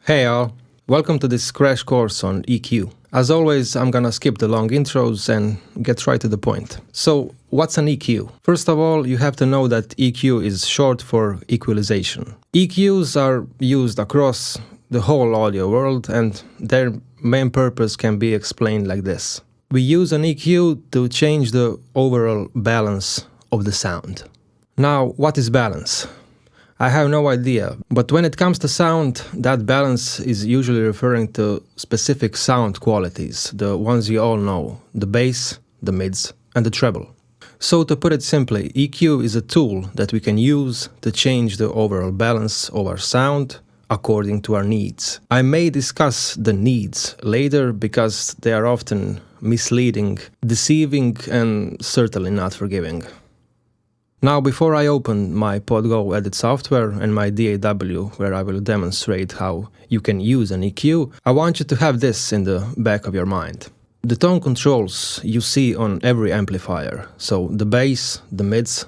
Hey all, welcome to this crash course on EQ. As always, I'm gonna skip the long intros and get right to the point. So, what's an EQ? First of all, you have to know that EQ is short for equalization. EQs are used across the whole audio world and their main purpose can be explained like this. We use an EQ to change the overall balance of the sound. Now, what is balance? I have no idea, but when it comes to sound, that balance is usually referring to specific sound qualities, the ones you all know, the bass, the mids, and the treble. So to put it simply, EQ is a tool that we can use to change the overall balance of our sound according to our needs. I may discuss the needs later because they are often misleading, deceiving, and certainly not forgiving. Now, before I open my PodGo edit software and my DAW, where I will demonstrate how you can use an EQ, I want you to have this in the back of your mind. The tone controls you see on every amplifier, so the bass, the mids,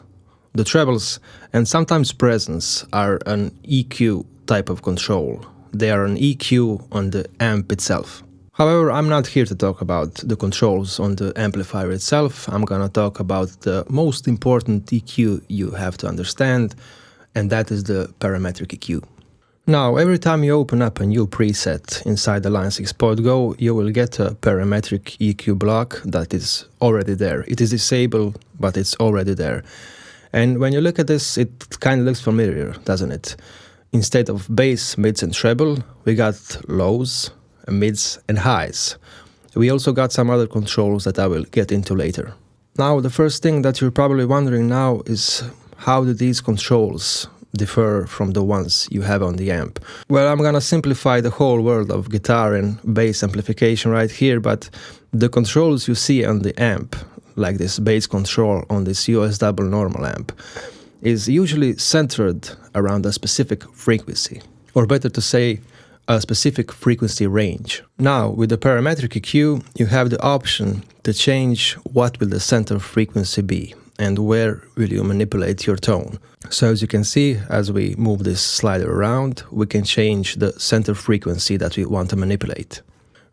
the trebles, and sometimes presence are an EQ type of control. They are an EQ on the amp itself. However, I'm not here to talk about the controls on the amplifier itself. I'm gonna talk about the most important EQ you have to understand, and that is the parametric EQ. Now, every time you open up a new preset inside the Line 6 PodGo, you will get a parametric EQ block that is already there. It is disabled, but it's already there. And when you look at this, it kind of looks familiar, doesn't it? Instead of bass, mids, and treble, we got lows, mids and highs. We also got some other controls that I will get into later. Now, the first thing that you're probably wondering now is how do these controls differ from the ones you have on the amp? Well, I'm gonna simplify the whole world of guitar and bass amplification right here, but the controls you see on the amp, like this bass control on this US double normal amp, is usually centered around a specific frequency, or better to say, a specific frequency range. Now, with the parametric EQ, you have the option to change what will the center frequency be and where will you manipulate your tone. So as you can see, as we move this slider around, we can change the center frequency that we want to manipulate.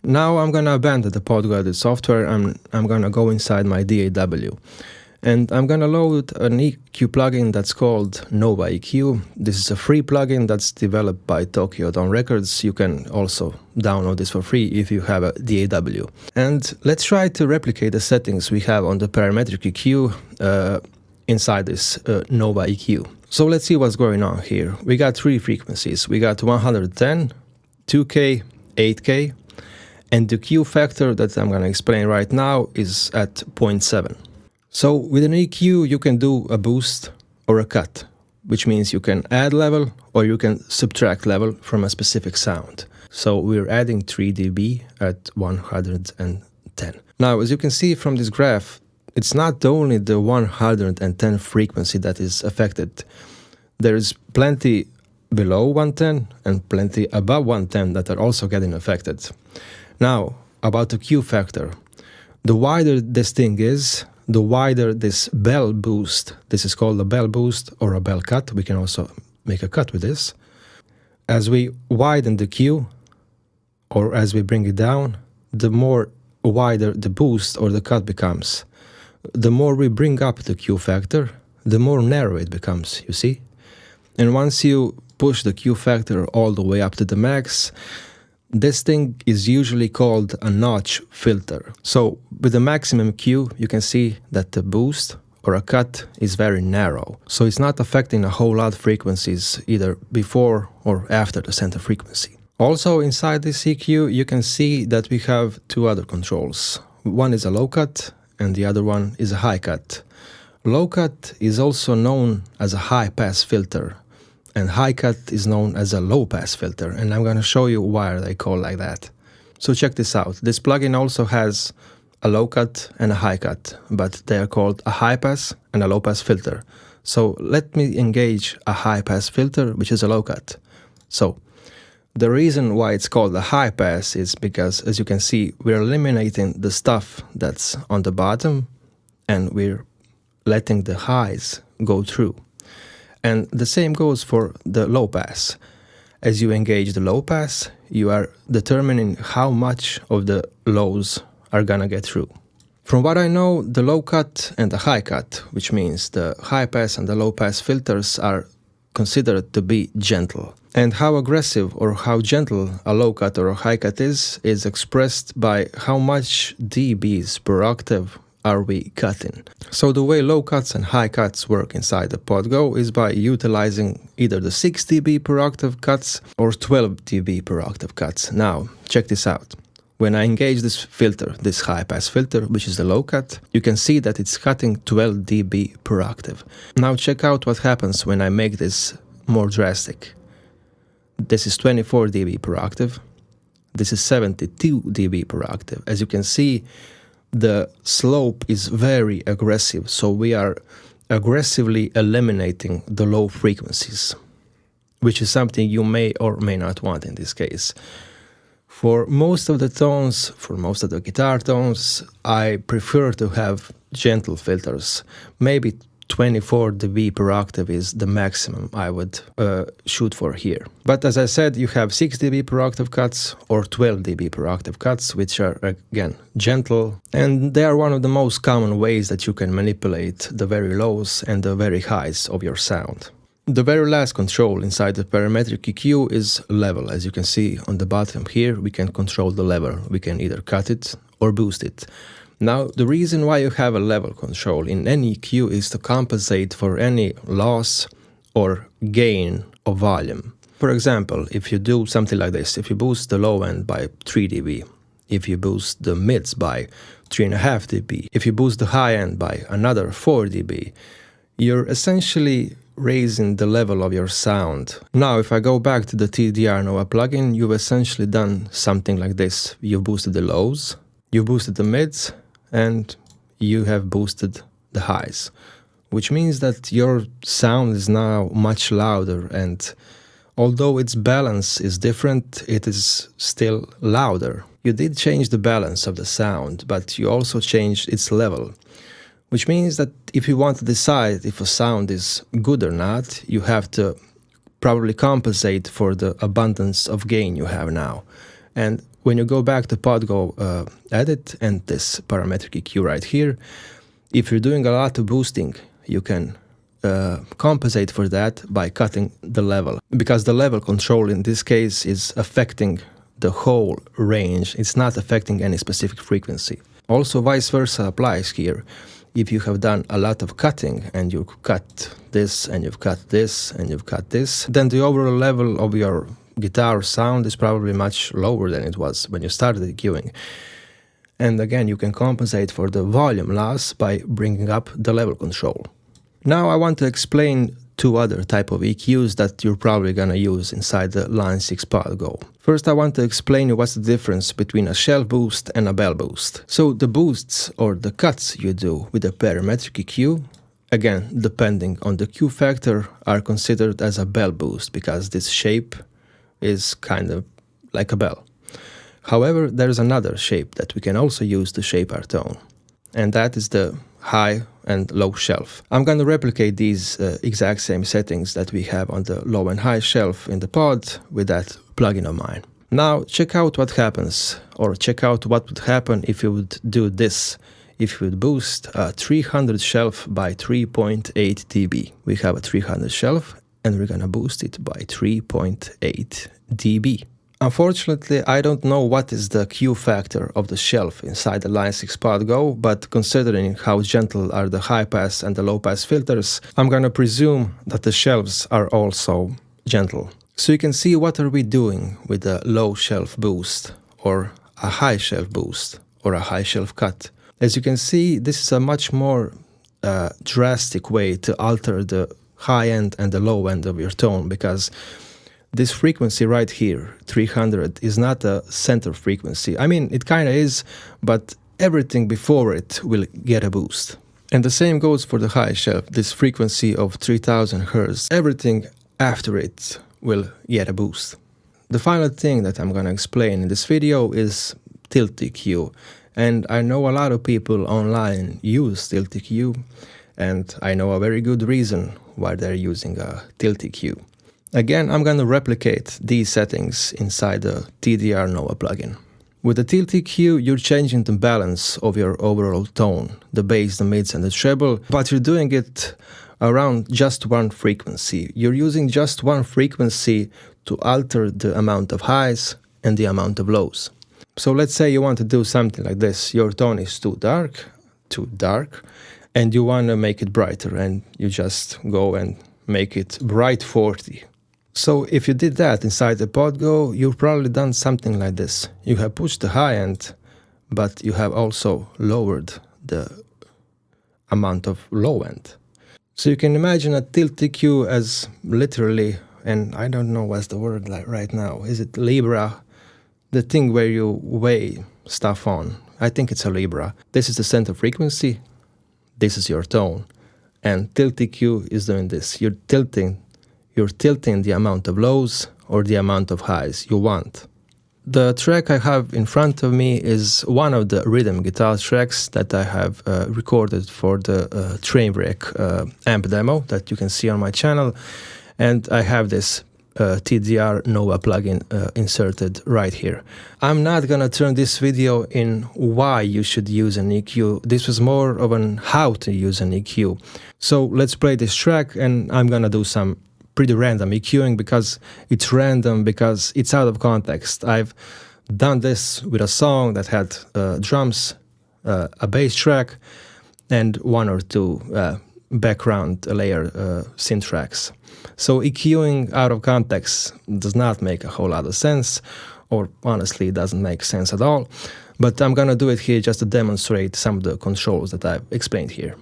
Now I'm gonna abandon the PodGo edit software and I'm gonna go inside my DAW. And I'm gonna load an EQ plugin that's called Nova EQ. This is a free plugin that's developed by Tokyo Dome Records. You can also download this for free if you have a DAW. And let's try to replicate the settings we have on the parametric EQ inside this Nova EQ. So let's see what's going on here. We got three frequencies. We got 110, 2K, 8K, and the Q factor that I'm gonna explain right now is at 0.7. So with an EQ, you can do a boost or a cut, which means you can add level or you can subtract level from a specific sound. So we're adding 3 dB at 110. Now, as you can see from this graph, it's not only the 110 frequency that is affected. There is plenty below 110 and plenty above 110 that are also getting affected. Now, about the Q factor. The wider this thing is, the wider this bell boost, this is called a bell boost or a bell cut, we can also make a cut with this. As we widen the Q, or as we bring it down, the more wider the boost or the cut becomes. The more we bring up the Q factor, the more narrow it becomes, you see? And once you push the Q factor all the way up to the max, this thing is usually called a notch filter. So with the maximum Q, you can see that the boost or a cut is very narrow. So it's not affecting a whole lot of frequencies either before or after the center frequency. Also inside this EQ, you can see that we have two other controls. One is a low cut and the other one is a high cut. Low cut is also known as a high pass filter, and high cut is known as a low pass filter, and I'm gonna show you why they call like that. So check this out. This plugin also has a low cut and a high cut, but they are called a high pass and a low pass filter. So let me engage a high pass filter, which is a low cut. So the reason why it's called a high pass is because, as you can see, we're eliminating the stuff that's on the bottom and we're letting the highs go through. And the same goes for the low pass. As you engage the low pass, you are determining how much of the lows are gonna get through. From what I know, the low cut and the high cut, which means the high pass and the low pass filters, are considered to be gentle. And how aggressive or how gentle a low cut or a high cut is expressed by how much dBs per octave are we cutting. So the way low cuts and high cuts work inside the PodGo is by utilizing either the 6 dB per octave cuts or 12 dB per octave cuts. Now, check this out. When I engage this filter, this high pass filter, which is the low cut, you can see that it's cutting 12 dB per octave. Now check out what happens when I make this more drastic. This is 24 dB per octave. This is 72 dB per octave. As you can see, the slope is very aggressive, so we are aggressively eliminating the low frequencies, which is something you may or may not want in this case. For most of the tones, for most of the guitar tones, I prefer to have gentle filters. Maybe 24 dB per octave is the maximum I would shoot for here. But as I said, you have 6 dB per octave cuts or 12 dB per octave cuts, which are, again, gentle. And they are one of the most common ways that you can manipulate the very lows and the very highs of your sound. The very last control inside the parametric EQ is level. As you can see on the bottom here, we can control the level. We can either cut it or boost it. Now, the reason why you have a level control in any EQ is to compensate for any loss or gain of volume. For example, if you do something like this, if you boost the low end by 3 dB, if you boost the mids by 3.5 dB, if you boost the high end by another 4 dB, you're essentially raising the level of your sound. Now, if I go back to the TDR Nova plugin, you've essentially done something like this. You've boosted the lows, you've boosted the mids, and you have boosted the highs, which means that your sound is now much louder, and although its balance is different, it is still louder. You did change the balance of the sound, but you also changed its level, which means that if you want to decide if a sound is good or not, you have to probably compensate for the abundance of gain you have now. And when you go back to PodGo edit and this parametric EQ right here, if you're doing a lot of boosting, you can compensate for that by cutting the level, because the level control in this case is affecting the whole range. It's not affecting any specific frequency. Also, vice versa applies here. If you have done a lot of cutting and you cut this and you've cut this and you've cut this, then the overall level of your guitar sound is probably much lower than it was when you started EQing. And again, you can compensate for the volume loss by bringing up the level control. Now I want to explain two other type of EQs that you're probably gonna use inside the Line 6 PodGo. First, I want to explain what's the difference between a shelf boost and a bell boost. So the boosts or the cuts you do with a parametric EQ, again, depending on the Q factor, are considered as a bell boost because this shape is kind of like a bell. However, there's another shape that we can also use to shape our tone, and that is the high and low shelf. I'm going to replicate these exact same settings that we have on the low and high shelf in the pod with that plugin of mine. Now check out what happens, or check out what would happen if you would do this. If you would boost a 300 shelf by 3.8 dB. We have a 300 shelf and we're gonna boost it by 3.8 dB. Unfortunately, I don't know what is the Q factor of the shelf inside the Line 6 PodGo, but considering how gentle are the high pass and the low pass filters, I'm gonna presume that the shelves are also gentle. So you can see what are we doing with a low shelf boost, or a high shelf boost, or a high shelf cut. As you can see, this is a much more drastic way to alter the high end and the low end of your tone, because this frequency right here, 300, is not a center frequency. I mean, it kind of is, but everything before it will get a boost. And the same goes for the high shelf, this frequency of 3000 Hz. Everything after it will get a boost. The final thing that I'm gonna explain in this video is tilt EQ. And I know a lot of people online use tilt EQ, and I know a very good reason why they're using a tilt EQ. Again, I'm going to replicate these settings inside the TDR Nova plugin. With the Tilt EQ, you're changing the balance of your overall tone, the bass, the mids, and the treble, but you're doing it around just one frequency. You're using just one frequency to alter the amount of highs and the amount of lows. So let's say you want to do something like this. Your tone is too dark, and you want to make it brighter, and you just go and make it bright 40. So if you did that inside the Podgo, you've probably done something like this. You have pushed the high end, but you have also lowered the amount of low end. So you can imagine a Tilt EQ as literally, and I don't know what's the word like right now. Is it Libra? The thing where you weigh stuff on. I think it's a Libra. This is the center frequency. This is your tone. And Tilt EQ is doing this. You're tilting the amount of lows or the amount of highs you want. The track I have in front of me is one of the rhythm guitar tracks that I have recorded for the Trainwreck amp demo that you can see on my channel. And I have this TDR Nova plugin inserted right here. I'm not gonna turn this video in why you should use an EQ. This was more of an how to use an EQ. So let's play this track, and I'm gonna do some pretty random EQing because it's random, because it's out of context. I've done this with a song that had drums, a bass track, and one or two background layer synth tracks. So EQing out of context does not make a whole lot of sense, or honestly, it doesn't make sense at all. But I'm gonna do it here just to demonstrate some of the controls that I've explained here.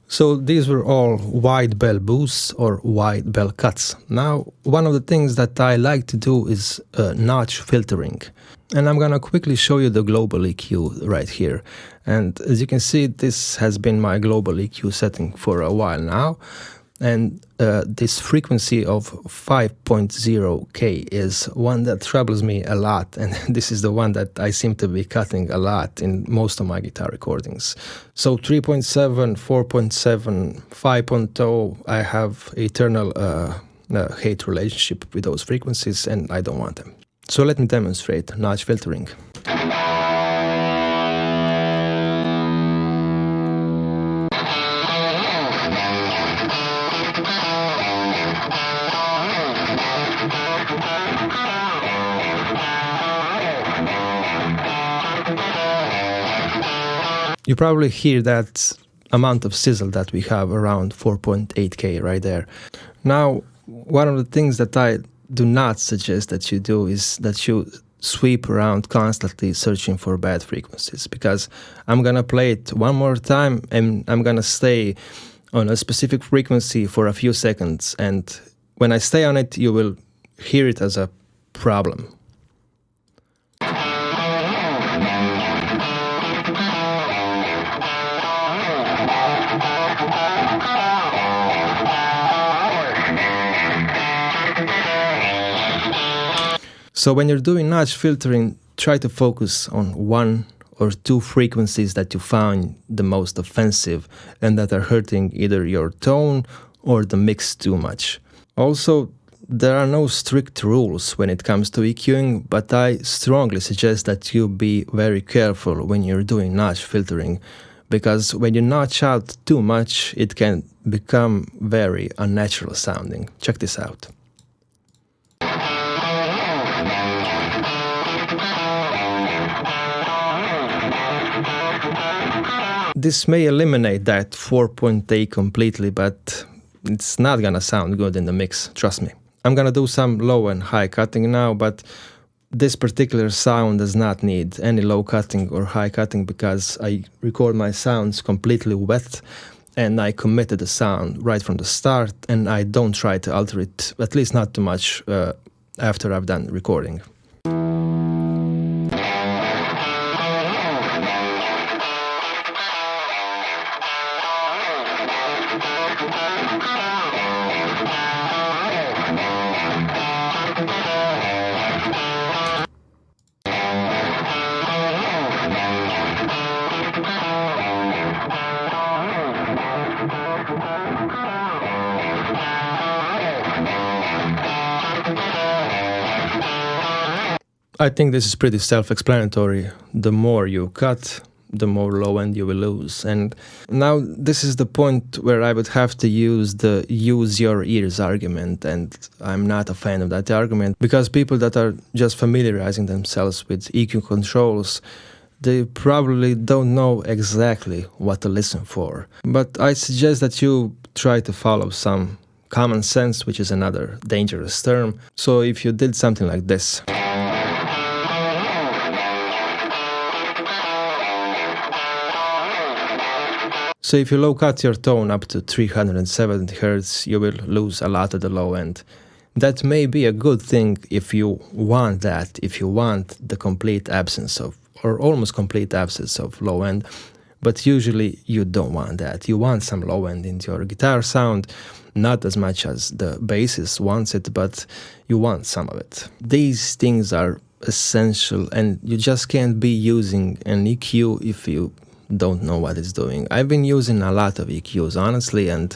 So these were all wide bell boosts or wide bell cuts. Now, one of the things that I like to do is notch filtering. And I'm gonna quickly show you the global EQ right here. And as you can see, this has been my global EQ setting for a while now. And this frequency of 5.0K is one that troubles me a lot, and this is the one that I seem to be cutting a lot in most of my guitar recordings. So 3.7, 4.7, 5.0, I have eternal hate relationship with those frequencies, and I don't want them. So let me demonstrate notch filtering. You probably hear that amount of sizzle that we have around 4.8K right there. Now, one of the things that I do not suggest that you do is that you sweep around constantly searching for bad frequencies, because I'm gonna play it one more time and I'm gonna stay on a specific frequency for a few seconds, and when I stay on it, you will hear it as a problem. So when you're doing notch filtering, try to focus on one or two frequencies that you find the most offensive and that are hurting either your tone or the mix too much. Also, there are no strict rules when it comes to EQing, but I strongly suggest that you be very careful when you're doing notch filtering, because when you notch out too much, it can become very unnatural sounding. Check this out. This may eliminate that 4.8 completely, but it's not gonna sound good in the mix, trust me. I'm gonna do some low and high cutting now, but this particular sound does not need any low cutting or high cutting because I record my sounds completely wet and I committed the sound right from the start, and I don't try to alter it, at least not too much, after I've done recording. I think this is pretty self-explanatory. The more you cut, the more low end you will lose. And now this is the point where I would have to use the use your ears argument, and I'm not a fan of that argument, because people that are just familiarizing themselves with EQ controls, they probably don't know exactly what to listen for. But I suggest that you try to follow some common sense, which is another dangerous term. So if you did something like this, so if you low cut your tone up to 370 Hz, you will lose a lot of the low end. That may be a good thing if you want that, if you want the complete absence of, or almost complete absence of low end, but usually you don't want that. You want some low end in your guitar sound, not as much as the bassist wants it, but you want some of it. These things are essential, and you just can't be using an EQ if you don't know what it's doing. I've been using a lot of EQs, honestly, and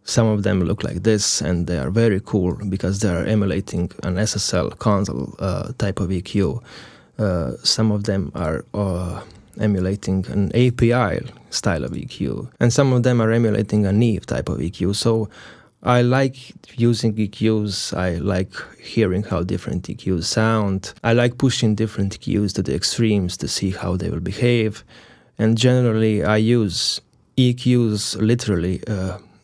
some of them look like this, and they are very cool because they are emulating an SSL console type of EQ. Some of them are emulating an API style of EQ, and some of them are emulating a Neve type of EQ. So I like using EQs, I like hearing how different EQs sound, I like pushing different EQs to the extremes to see how they will behave. And generally, I use EQs literally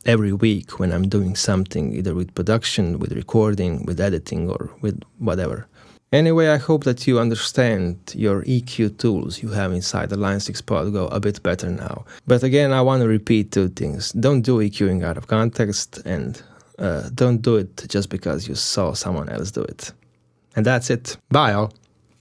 every week when I'm doing something, either with production, with recording, with editing, or with whatever. Anyway, I hope that you understand your EQ tools you have inside the Line 6 Pod Go a bit better now. But again, I want to repeat two things. Don't do EQing out of context, and don't do it just because you saw someone else do it. And that's it. Bye all.